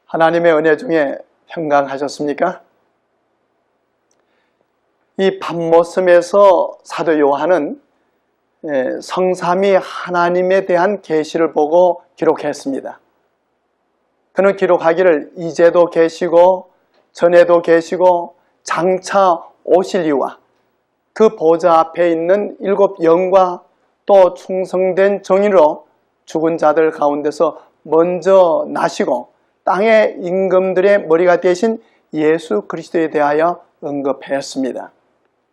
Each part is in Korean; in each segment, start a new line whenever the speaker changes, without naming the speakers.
하나님의 은혜 중에 평강하셨습니까? 이 밤모섬에서 사도 요한은 성삼위 하나님에 대한 계시를 보고 기록했습니다. 그는 기록하기를 이제도 계시고 전에도 계시고 장차 오실 이와 그 보좌 앞에 있는 7 영과 또 충성된 정의로 죽은 자들 가운데서 먼저 나시고 땅의 임금들의 머리가 되신 예수 그리스도에 대하여 언급했습니다.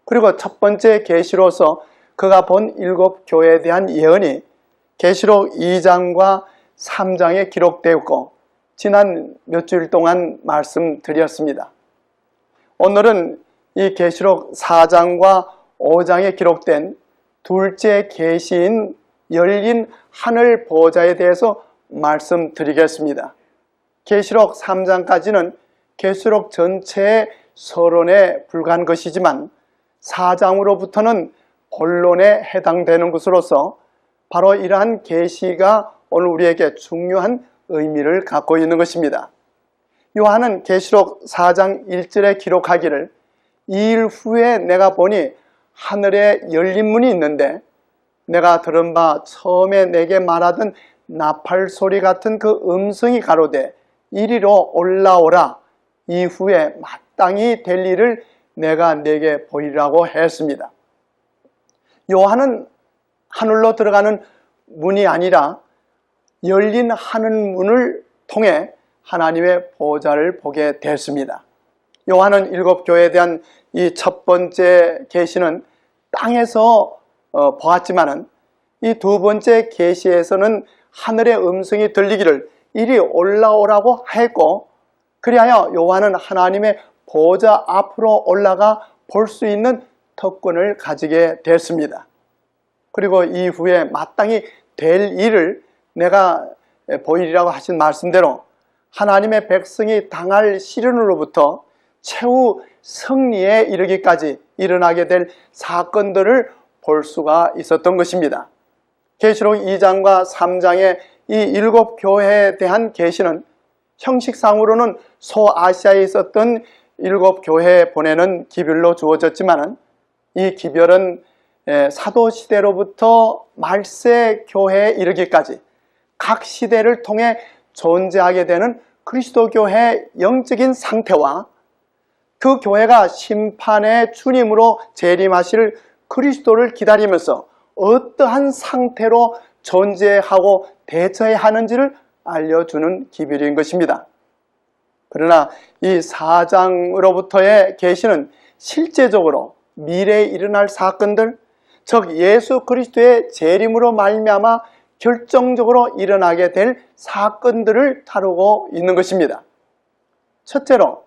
그리고 첫 번째 계시로서 그가 본 7 교회에 대한 예언이 계시록 2장과 3장에 기록되었고 지난 몇 주일 동안 말씀드렸습니다. 오늘은 이 계시록 4장과 5장에 기록된 둘째 계시인 열린 하늘 보좌에 대해서 말씀드리겠습니다. 계시록 3장까지는 계시록 전체의 서론에 불과한 것이지만 4장으로부터는 본론에 해당되는 것으로서 바로 이러한 계시가 오늘 우리에게 중요한 의미를 갖고 있는 것입니다. 요한은 계시록 4장 1절에 기록하기를 이일 후에 내가 보니 하늘에 열린 문이 있는데 내가 들은 바 처음에 내게 말하던 나팔 소리 같은 그 음성이 가로되 이리로 올라오라 이후에 마땅히 될 일을 내가 내게 보이라고 했습니다. 요한은 하늘로 들어가는 문이 아니라 열린 하늘 문을 통해 하나님의 보좌를 보게 됐습니다. 요한은 7 교회에 대한 이 첫 번째 계시는 땅에서 보았지만은 이 두 번째 계시에서는 하늘의 음성이 들리기를 이리 올라오라고 했고, 그리하여 요한은 하나님의 보좌 앞으로 올라가 볼 수 있는 특권을 가지게 됐습니다. 그리고 이후에 마땅히 될 일을 내가 보이리라고 하신 말씀대로 하나님의 백성이 당할 시련으로부터 최후 승리에 이르기까지 일어나게 될 사건들을 볼 수가 있었던 것입니다. 계시록 2장과 3장의 이 7 교회에 대한 계시는 형식상으로는 소아시아에 있었던 7 교회에 보내는 기별로 주어졌지만 이 기별은 사도시대로부터 말세교회에 이르기까지 각 시대를 통해 존재하게 되는 그리스도교회의 영적인 상태와 그 교회가 심판의 주님으로 재림하실 그리스도를 기다리면서 어떠한 상태로 존재하고 대처해야 하는지를 알려주는 기별인 것입니다. 그러나 이 4장으로부터의 계시는 실제적으로 미래에 일어날 사건들, 즉 예수 그리스도의 재림으로 말미암아 결정적으로 일어나게 될 사건들을 다루고 있는 것입니다. 첫째로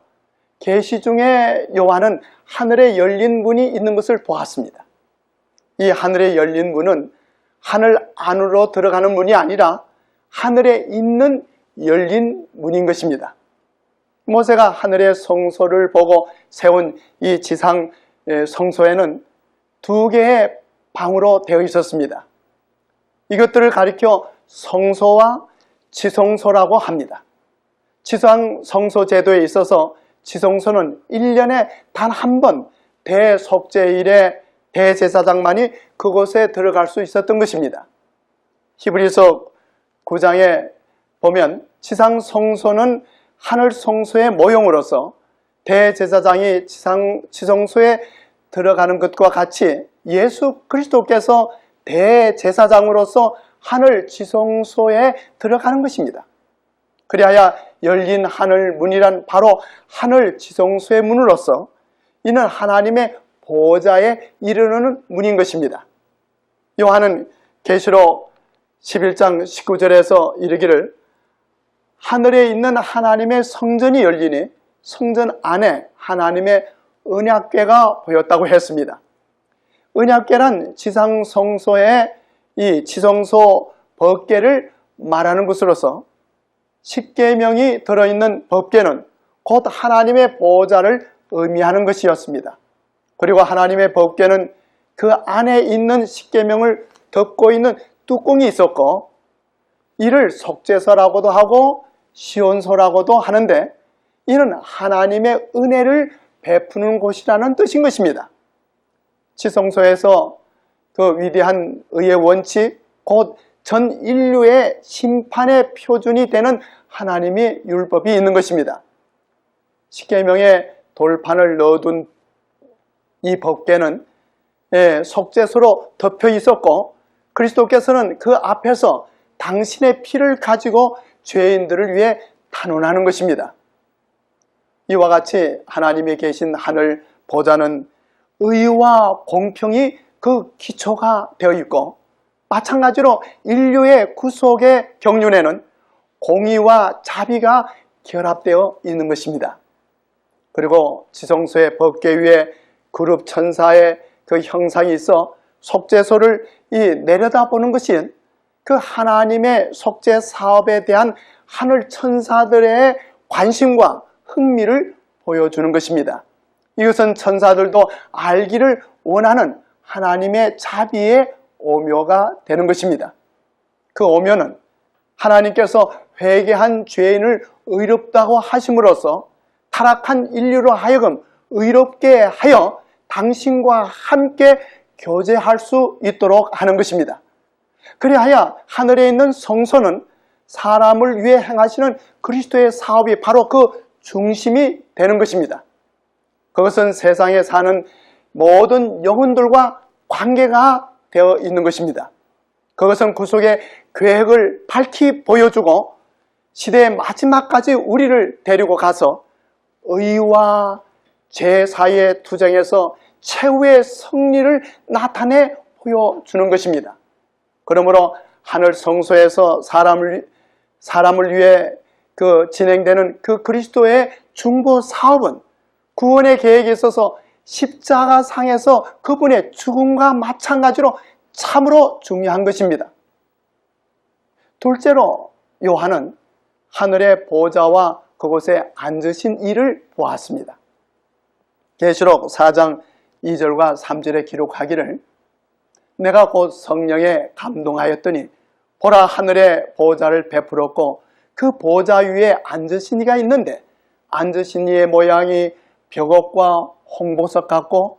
계시 중에 요한은 하늘에 열린 문이 있는 것을 보았습니다. 이 하늘에 열린 문은 하늘 안으로 들어가는 문이 아니라 하늘에 있는 열린 문인 것입니다. 모세가 하늘의 성소를 보고 세운 이 지상 성소에는 2개의 방으로 되어 있었습니다. 이것들을 가리켜 성소와 지성소라고 합니다. 지상 성소 제도에 있어서 지성소는 1년에 단 한 번 대속죄일에 대제사장만이 그곳에 들어갈 수 있었던 것입니다. 히브리서 9장에 보면 지상 성소는 하늘 성소의 모형으로서 대제사장이 지성소에 들어가는 것과 같이 예수 그리스도께서 대제사장으로서 하늘 지성소에 들어가는 것입니다. 그리하여 열린 하늘 문이란 바로 하늘 지성소의 문으로서 이는 하나님의 보좌에 이르는 문인 것입니다. 요한은 계시록 11장 19절에서 이르기를 하늘에 있는 하나님의 성전이 열리니 성전 안에 하나님의 언약궤가 보였다고 했습니다. 언약궤란 지상 성소의 이 지성소 법궤를 말하는 것으로서 십계명이 들어있는 법궤는 곧 하나님의 보좌를 의미하는 것이었습니다. 그리고 하나님의 법궤는 그 안에 있는 십계명을 덮고 있는 뚜껑이 있었고 이를 속죄서라고도 하고 시온소라고도 하는데, 이는 하나님의 은혜를 베푸는 곳이라는 뜻인 것입니다. 지성소에서 그 위대한 의의 원칙, 곧 전 인류의 심판의 표준이 되는 하나님의 율법이 있는 것입니다. 십계명에 돌판을 넣어둔 이 법궤는 속죄소로 덮여 있었고, 그리스도께서는 그 앞에서 당신의 피를 가지고 죄인들을 위해 탄원하는 것입니다. 이와 같이 하나님이 계신 하늘 보좌는 의와 공평이 그 기초가 되어 있고, 마찬가지로 인류의 구속의 경륜에는 공의와 자비가 결합되어 있는 것입니다. 그리고 지성소의 법궤 위에 그룹 천사의 그 형상이 있어 속죄소를 내려다보는 것이 그 하나님의 속죄 사업에 대한 하늘 천사들의 관심과 흥미를 보여주는 것입니다. 이것은 천사들도 알기를 원하는 하나님의 자비의 오묘가 되는 것입니다. 그 오묘는 하나님께서 회개한 죄인을 의롭다고 하심으로써 타락한 인류로 하여금 의롭게 하여 당신과 함께 교제할 수 있도록 하는 것입니다. 그리하여 하늘에 있는 성소는 사람을 위해 행하시는 그리스도의 사업이 바로 그 중심이 되는 것입니다. 그것은 세상에 사는 모든 영혼들과 관계가 되어 있는 것입니다. 그것은 구속의 계획을 밝히 보여주고 시대의 마지막까지 우리를 데리고 가서 의와 죄 사이의 투쟁에서 최후의 승리를 나타내 보여주는 것입니다. 그러므로 하늘 성소에서 사람을 위해 진행되는 그 그리스도의 중보 사업은 구원의 계획에 있어서 십자가상에서 그분의 죽음과 마찬가지로 참으로 중요한 것입니다. 둘째로 요한은 하늘의 보좌와 그곳에 앉으신 이를 보았습니다. 계시록 4장 2절과 3절에 기록하기를, 내가 곧 성령에 감동하였더니 보라, 하늘의 보좌를 베풀었고 그 보좌 위에 앉으신 이가 있는데, 앉으신 이의 모양이 벽옥과 홍보석 같고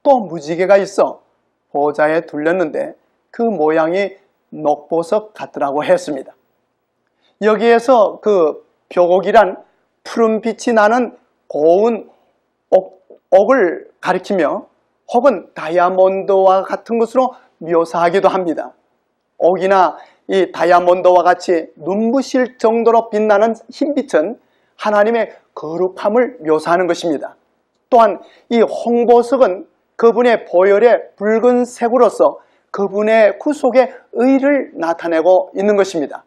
또 무지개가 있어 보좌에 둘렸는데 그 모양이 녹보석 같더라고 했습니다. 여기에서 그 벽옥이란 푸른 빛이 나는 고운 옥을 가리키며 혹은 다이아몬드와 같은 것으로 묘사하기도 합니다. 옥이나 이 다이아몬드와 같이 눈부실 정도로 빛나는 흰빛은 하나님의 거룩함을 묘사하는 것입니다. 또한 이 홍보석은 그분의 보혈의 붉은색으로서 그분의 구속의 의를 나타내고 있는 것입니다.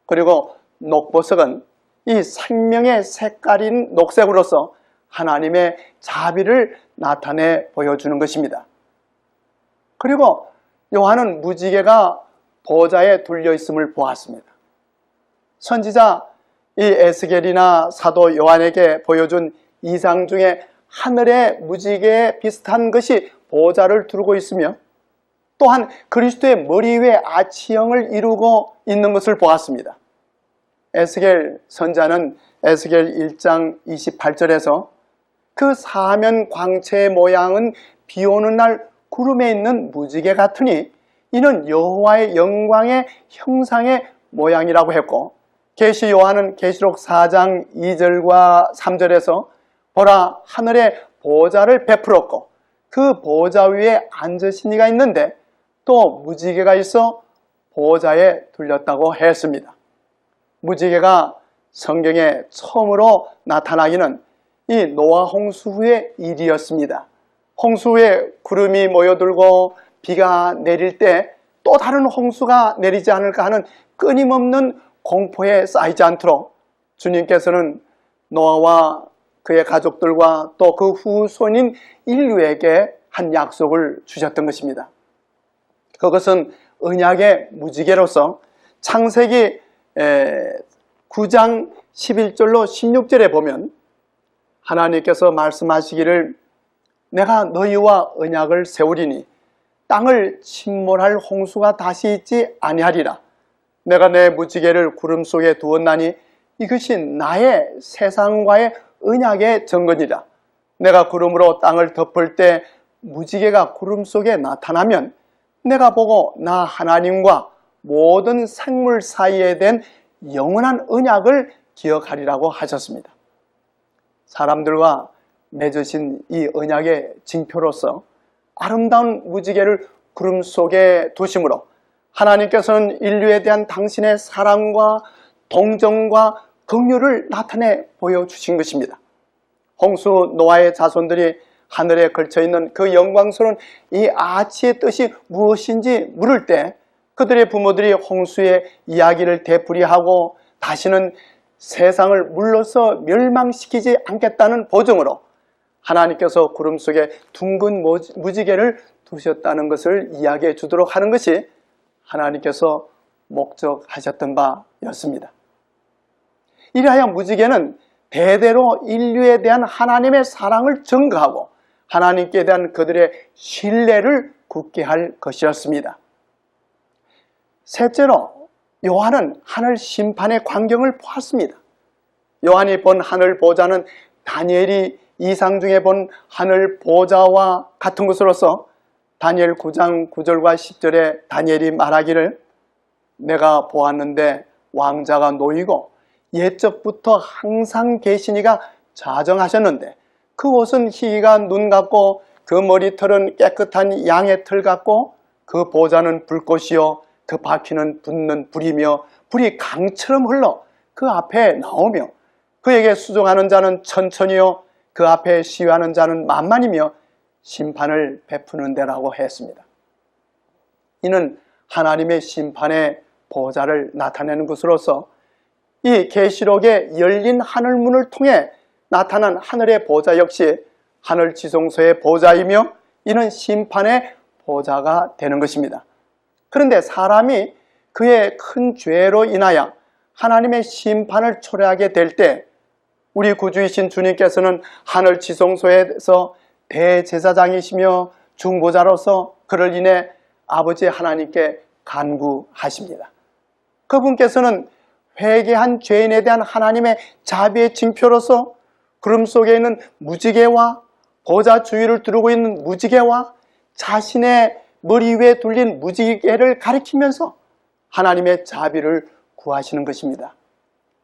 그리고 녹보석은 이 생명의 색깔인 녹색으로서 하나님의 자비를 나타내 보여주는 것입니다. 그리고 요한은 무지개가 보좌에 둘려 있음을 보았습니다. 선지자 이 에스겔이나 사도 요한에게 보여준 이상 중에 하늘의 무지개에 비슷한 것이 보좌를 두르고 있으며, 또한 그리스도의 머리 위에 아치형을 이루고 있는 것을 보았습니다. 에스겔 선자는 에스겔 1장 28절에서 그 사면 광채의 모양은 비 오는 날 구름에 있는 무지개 같으니 이는 여호와의 영광의 형상의 모양이라고 했고, 계시 요한은 계시록 4장 2절과 3절에서 보라, 하늘에 보좌를 베풀었고 그 보좌 위에 앉으신 이가 있는데 또 무지개가 있어 보좌에 둘렸다고 했습니다. 무지개가 성경에 처음으로 나타나기는 이 노아 홍수 후의 일이었습니다. 홍수 후에 구름이 모여들고 비가 내릴 때 또 다른 홍수가 내리지 않을까 하는 끊임없는 공포에 쌓이지 않도록 주님께서는 노아와 그의 가족들과 또 그 후손인 인류에게 한 약속을 주셨던 것입니다. 그것은 언약의 무지개로서 창세기 9장 11절로 16절에 보면 하나님께서 말씀하시기를, 내가 너희와 언약을 세우리니 땅을 침몰할 홍수가 다시 있지 아니하리라. 내가 내 무지개를 구름 속에 두었나니 이것이 나의 세상과의 언약의 증거니라. 내가 구름으로 땅을 덮을 때 무지개가 구름 속에 나타나면 내가 보고 나 하나님과 모든 생물 사이에 된 영원한 언약을 기억하리라고 하셨습니다. 사람들과 맺으신 이 언약의 징표로서 아름다운 무지개를 구름 속에 두심으로 하나님께서는 인류에 대한 당신의 사랑과 동정과 긍휼을 나타내 보여주신 것입니다. 홍수 노아의 자손들이 하늘에 걸쳐있는 그 영광스러운 이 아치의 뜻이 무엇인지 물을 때 그들의 부모들이 홍수의 이야기를 되풀이하고 다시는 세상을 물러서 멸망시키지 않겠다는 보증으로 하나님께서 구름 속에 둥근 무지개를 두셨다는 것을 이야기해 주도록 하는 것이 하나님께서 목적하셨던 바였습니다. 이리하여 무지개는 대대로 인류에 대한 하나님의 사랑을 증거하고 하나님께 대한 그들의 신뢰를 굳게 할 것이었습니다. 셋째로 요한은 하늘 심판의 광경을 보았습니다. 요한이 본 하늘 보좌는 다니엘이 이상 중에 본 하늘 보좌와 같은 것으로서 다니엘 9장 9절과 10절에 다니엘이 말하기를 내가 보았는데 왕자가 놓이고 옛적부터 항상 계시니가 자정하셨는데 그 옷은 희가 눈 같고 그 머리털은 깨끗한 양의 털 같고 그 보좌는 불꽃이요 그 바퀴는 붙는 불이며 불이 강처럼 흘러 그 앞에 나오며 그에게 수종하는 자는 천천히요 그 앞에 시위하는 자는 만만이며 심판을 베푸는 데라고 했습니다. 이는 하나님의 심판의 보좌를 나타내는 것으로서 이 계시록의 열린 하늘문을 통해 나타난 하늘의 보좌 역시 하늘 지성소의 보좌이며 이는 심판의 보좌가 되는 것입니다. 그런데 사람이 그의 큰 죄로 인하여 하나님의 심판을 초래하게 될 때 우리 구주이신 주님께서는 하늘 지성소에서 대제사장이시며 중보자로서 그를 인해 아버지 하나님께 간구하십니다. 그분께서는 회개한 죄인에 대한 하나님의 자비의 징표로서 구름 속에 있는 무지개와 보좌 주위를 두르고 있는 무지개와 자신의 머리 위에 둘린 무지개를 가리키면서 하나님의 자비를 구하시는 것입니다.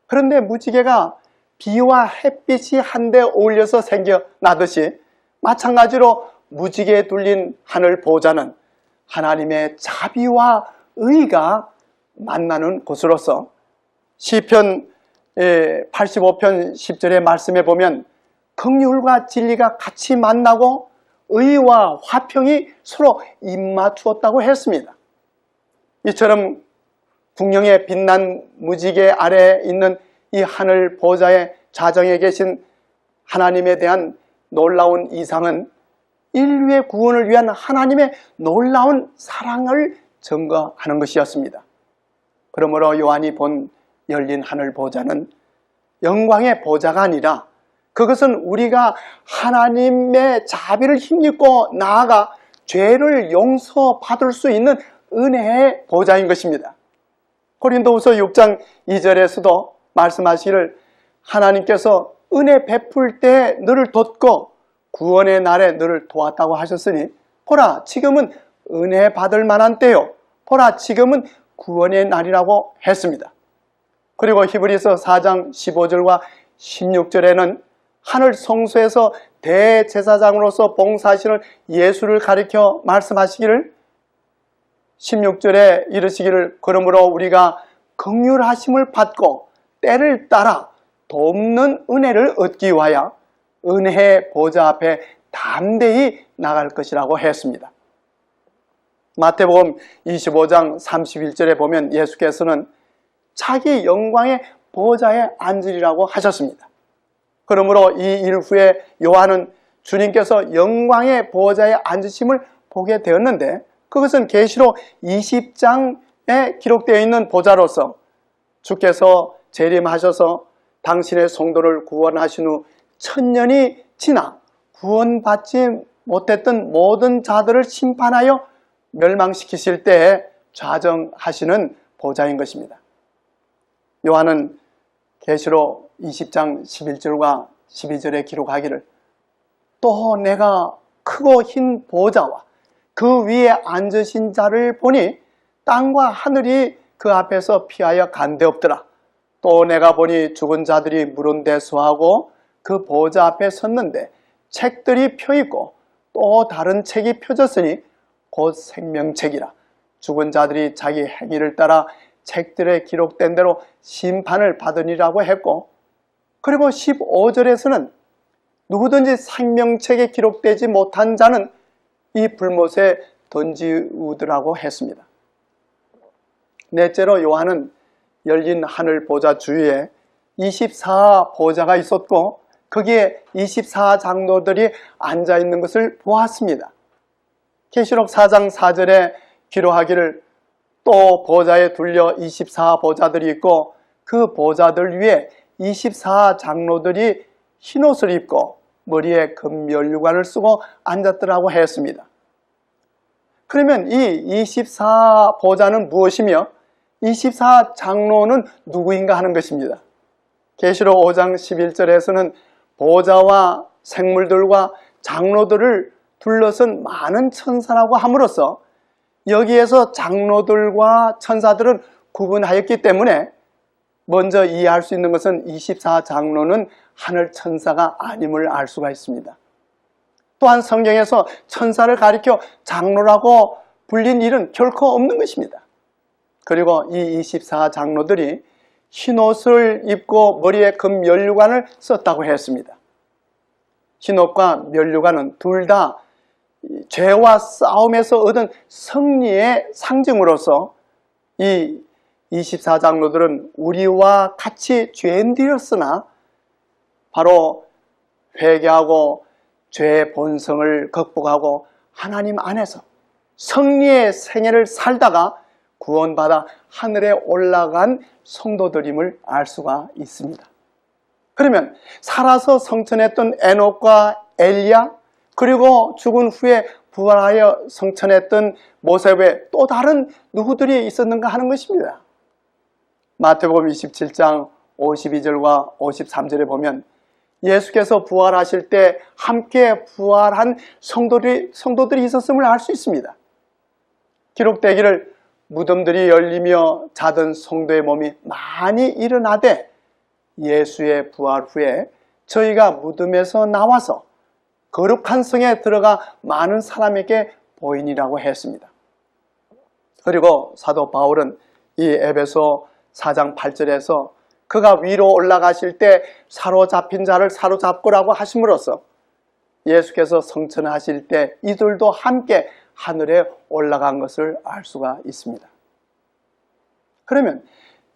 그런데 무지개가 비와 햇빛이 한데 어울려서 생겨나듯이 마찬가지로 무지개에 둘린 하늘 보좌는 하나님의 자비와 의가 만나는 곳으로서 시편 85편 10절의 말씀에 보면 긍휼과 진리가 같이 만나고 의와 화평이 서로 입맞추었다고 했습니다. 이처럼 궁영의 빛난 무지개 아래에 있는 이 하늘 보좌의 자정에 계신 하나님에 대한 놀라운 이상은 인류의 구원을 위한 하나님의 놀라운 사랑을 증거하는 것이었습니다. 그러므로 요한이 본 열린 하늘 보좌는 영광의 보좌가 아니라 그것은 우리가 하나님의 자비를 힘입고 나아가 죄를 용서받을 수 있는 은혜의 보좌인 것입니다. 고린도후서 6장 2절에서도 말씀하시기를 하나님께서 은혜 베풀 때 너를 돕고 구원의 날에 너를 도왔다고 하셨으니 보라 지금은 은혜 받을 만한 때요 보라 지금은 구원의 날이라고 했습니다. 그리고 히브리서 4장 15절과 16절에는 하늘 성소에서 대제사장으로서 봉사하시는 예수를 가리켜 말씀하시기를 16절에 이르시기를 그러므로 우리가 긍휼하심을 받고 때를 따라 돕는 은혜를 얻기 위하여 은혜의 보좌 앞에 담대히 나갈 것이라고 했습니다. 마태복음 25장 31절에 보면 예수께서는 자기 영광의 보좌에 앉으리라고 하셨습니다. 그러므로 이 일 후에 요한은 주님께서 영광의 보좌에 앉으심을 보게 되었는데 그것은 계시록 20장에 기록되어 있는 보좌로서 주께서 재림하셔서 당신의 성도를 구원하신 후 1000년이 지나 구원받지 못했던 모든 자들을 심판하여 멸망시키실 때에 좌정하시는 보좌인 것입니다. 요한은 계시록 20장 11절과 12절에 기록하기를 또 내가 크고 흰 보좌와 그 위에 앉으신 자를 보니 땅과 하늘이 그 앞에서 피하여 간데없더라. 또 내가 보니 죽은 자들이 물은데 서하고 그 보좌 앞에 섰는데 책들이 펴있고 또 다른 책이 펴졌으니 곧 생명책이라. 죽은 자들이 자기 행위를 따라 책들에 기록된 대로 심판을 받으리라고 했고, 그리고 15절에서는 누구든지 생명책에 기록되지 못한 자는 이 불못에 던지우더라고 했습니다. 넷째로 요한은 열린 하늘 보좌 주위에 24보좌가 있었고 거기에 24장로들이 앉아있는 것을 보았습니다. 계시록 4장 4절에 기록하기를 또 보좌에 둘려 24보좌들이 있고 그 보좌들 위에 24장로들이 흰옷을 입고 머리에 금면류관을 쓰고 앉았더라고 했습니다. 그러면 이 24보좌는 무엇이며 24장로는 누구인가 하는 것입니다. 계시록 5장 11절에서는 보좌와 생물들과 장로들을 둘러선 많은 천사라고 함으로써 여기에서 장로들과 천사들은 구분하였기 때문에 먼저 이해할 수 있는 것은 24장로는 하늘 천사가 아님을 알 수가 있습니다. 또한 성경에서 천사를 가리켜 장로라고 불린 일은 결코 없는 것입니다. 그리고 이 24장로들이 흰옷을 입고 머리에 금면류관을 썼다고 했습니다. 흰옷과 면류관은 둘 다 죄와 싸움에서 얻은 승리의 상징으로서 이 24장로들은 우리와 같이 죄인들이었으나 바로 회개하고 죄의 본성을 극복하고 하나님 안에서 승리의 생애를 살다가 구원받아 하늘에 올라간 성도들임을 알 수가 있습니다. 그러면 살아서 성천했던 에녹과 엘리야, 그리고 죽은 후에 부활하여 성천했던 모세 외에 또 다른 누구들이 있었는가 하는 것입니다. 마태복음 27장 52절과 53절에 보면 예수께서 부활하실 때 함께 부활한 성도들이 있었음을 알 수 있습니다. 기록되기를 무덤들이 열리며 자던 성도의 몸이 많이 일어나되 예수의 부활 후에 저희가 무덤에서 나와서 거룩한 성에 들어가 많은 사람에게 보이니라고 했습니다. 그리고 사도 바울은 이 에베소 4장 8절에서 그가 위로 올라가실 때 사로잡힌 자를 사로잡고라고 하심으로써 예수께서 성천하실 때 이들도 함께 하늘에 올라간 것을 알 수가 있습니다. 그러면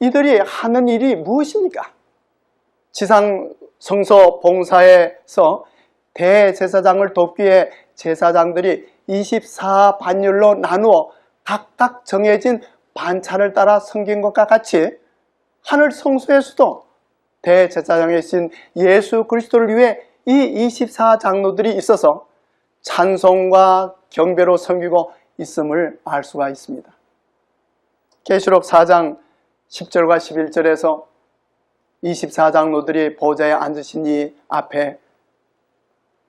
이들이 하는 일이 무엇입니까? 지상 성소 봉사에서 대제사장을 돕기 위해 제사장들이 24반열로 나누어 각각 정해진 반찬을 따라 섬긴 것과 같이 하늘 성소에서도 대제사장이신 예수 그리스도를 위해 이 24장로들이 있어서 찬송과 경배로 섬기고 있음을 알 수가 있습니다. 계시록 4장 10절과 11절에서 24장로들이 보좌에 앉으신 이 앞에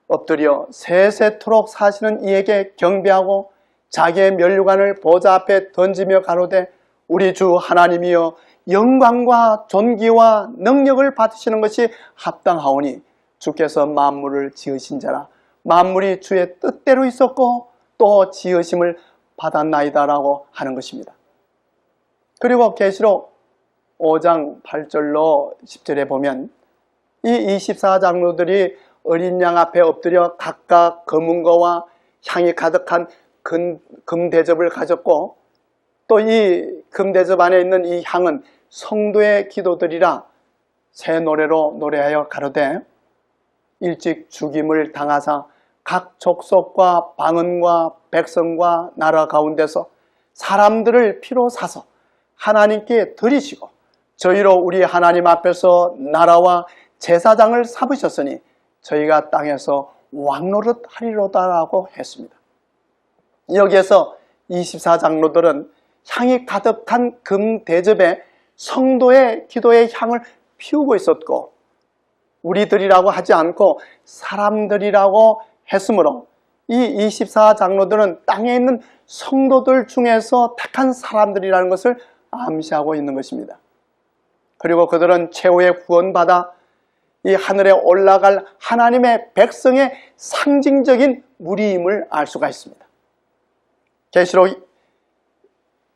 엎드려 세세토록 사시는 이에게 경배하고 자기의 면류관을 보좌 앞에 던지며 가로되 우리 주 하나님이여 영광과 존귀와 능력을 받으시는 것이 합당하오니 주께서 만물을 지으신 자라 만물이 주의 뜻대로 있었고 또 지으심을 받았나이다 라고 하는 것입니다. 그리고 계시록 5장 8절로 10절에 보면 이 24장로들이 어린 양 앞에 엎드려 각각 검은 거와 향이 가득한 금대접을 가졌고 또 이 금대접 안에 있는 이 향은 성도의 기도들이라 새 노래로 노래하여 가로되 일찍 죽임을 당하사 각 족속과 방언과 백성과 나라 가운데서 사람들을 피로 사서 하나님께 드리시고 저희로 우리 하나님 앞에서 나라와 제사장을 삼으셨으니 저희가 땅에서 왕노릇 하리로다라고 했습니다. 여기에서 24장로들은 향이 가득한 금 대접에 성도의 기도의 향을 피우고 있었고, 우리들이라고 하지 않고 사람들이라고 했으므로 이 24장로들은 땅에 있는 성도들 중에서 택한 사람들이라는 것을 암시하고 있는 것입니다. 그리고 그들은 최후의 구원받아 이 하늘에 올라갈 하나님의 백성의 상징적인 무리임을 알 수가 있습니다. 계시록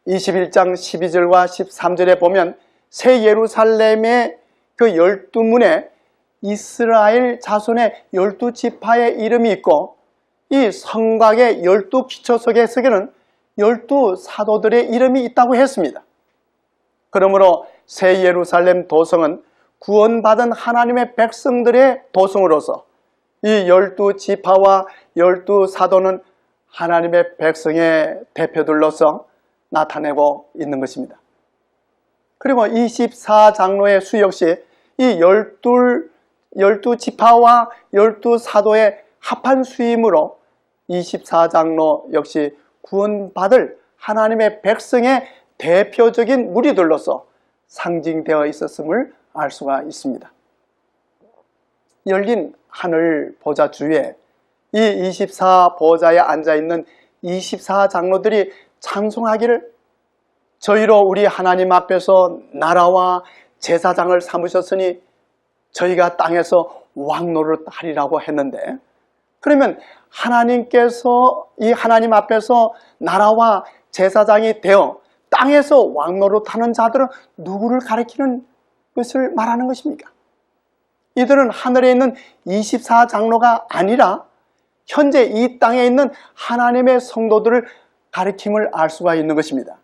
21장 12절과 13절에 보면 새 예루살렘의 그 12문에 이스라엘 자손의 12지파의 이름이 있고, 이 성곽의 12기초석에서는 12사도들의 이름이 있다고 했습니다. 그러므로 새 예루살렘 도성은 구원받은 하나님의 백성들의 도성으로서 이 12지파와 12사도는 하나님의 백성의 대표들로서 나타내고 있는 것입니다. 그리고 24장로의 수 역시 이 12지파와 12사도의 합한 수임으로 24장로 역시 구원받을 하나님의 백성의 대표적인 무리들로서 상징되어 있었음을 알 수가 있습니다. 열린 하늘 보좌 주위에 이 24보좌에 앉아있는 24장로들이 찬송하기를, 저희로 우리 하나님 앞에서 나라와 제사장을 삼으셨으니 저희가 땅에서 왕노릇 하리라고 했는데, 그러면 하나님께서 이 하나님 앞에서 나라와 제사장이 되어 땅에서 왕노릇하는 자들은 누구를 가리키는 것을 말하는 것입니까? 이들은 하늘에 있는 24장로가 아니라 현재 이 땅에 있는 하나님의 성도들을 가리킴을 알 수가 있는 것입니다.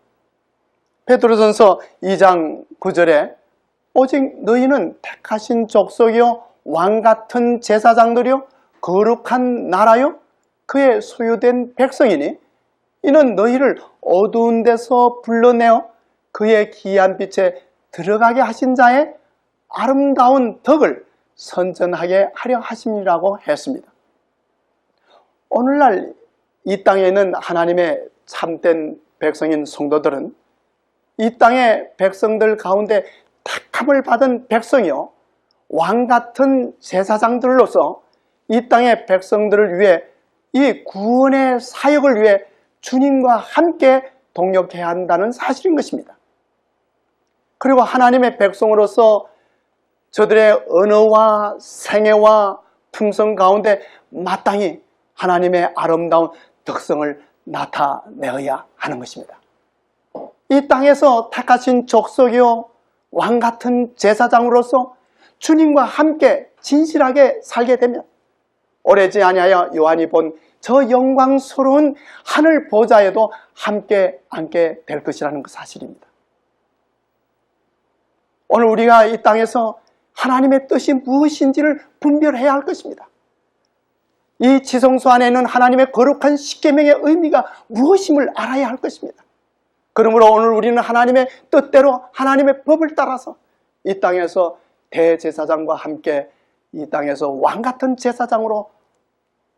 베드로전서 2장 9절에 오직 너희는 택하신 족속이요 왕같은 제사장들이요 거룩한 나라요 그의 소유된 백성이니 이는 너희를 어두운 데서 불러내어 그의 기이한 빛에 들어가게 하신 자의 아름다운 덕을 선전하게 하려 하심이라고 했습니다. 오늘날 이 땅에 있는 하나님의 참된 백성인 성도들은 이 땅의 백성들 가운데 택함을 받은 백성이요 왕같은 제사장들로서 이 땅의 백성들을 위해 이 구원의 사역을 위해 주님과 함께 동역해야 한다는 사실인 것입니다. 그리고 하나님의 백성으로서 저들의 언어와 생애와 품성 가운데 마땅히 하나님의 아름다운 덕성을 나타내어야 하는 것입니다. 이 땅에서 택하신 족속이요 왕같은 제사장으로서 주님과 함께 진실하게 살게 되면 오래지 아니하여 요한이 본 저 영광스러운 하늘 보좌에도 함께 앉게 될 것이라는 그 사실입니다. 오늘 우리가 이 땅에서 하나님의 뜻이 무엇인지를 분별해야 할 것입니다. 이 지성소 안에 있는 하나님의 거룩한 십계명의 의미가 무엇임을 알아야 할 것입니다. 그러므로 오늘 우리는 하나님의 뜻대로 하나님의 법을 따라서 이 땅에서 대제사장과 함께 이 땅에서 왕같은 제사장으로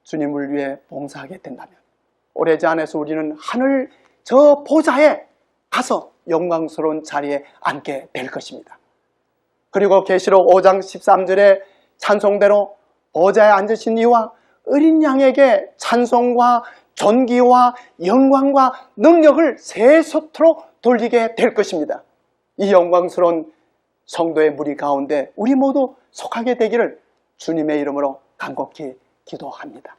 주님을 위해 봉사하게 된다면 오래지 않아서 우리는 하늘 저 보좌에 가서 영광스러운 자리에 앉게 될 것입니다. 그리고 계시록 5장 13절에 찬송대로 보좌에 앉으신 이와 어린 양에게 찬송과 존귀와 영광과 능력을 세속토록 돌리게 될 것입니다. 이 영광스러운 성도의 무리 가운데 우리 모두 속하게 되기를 주님의 이름으로 간곡히 기도합니다.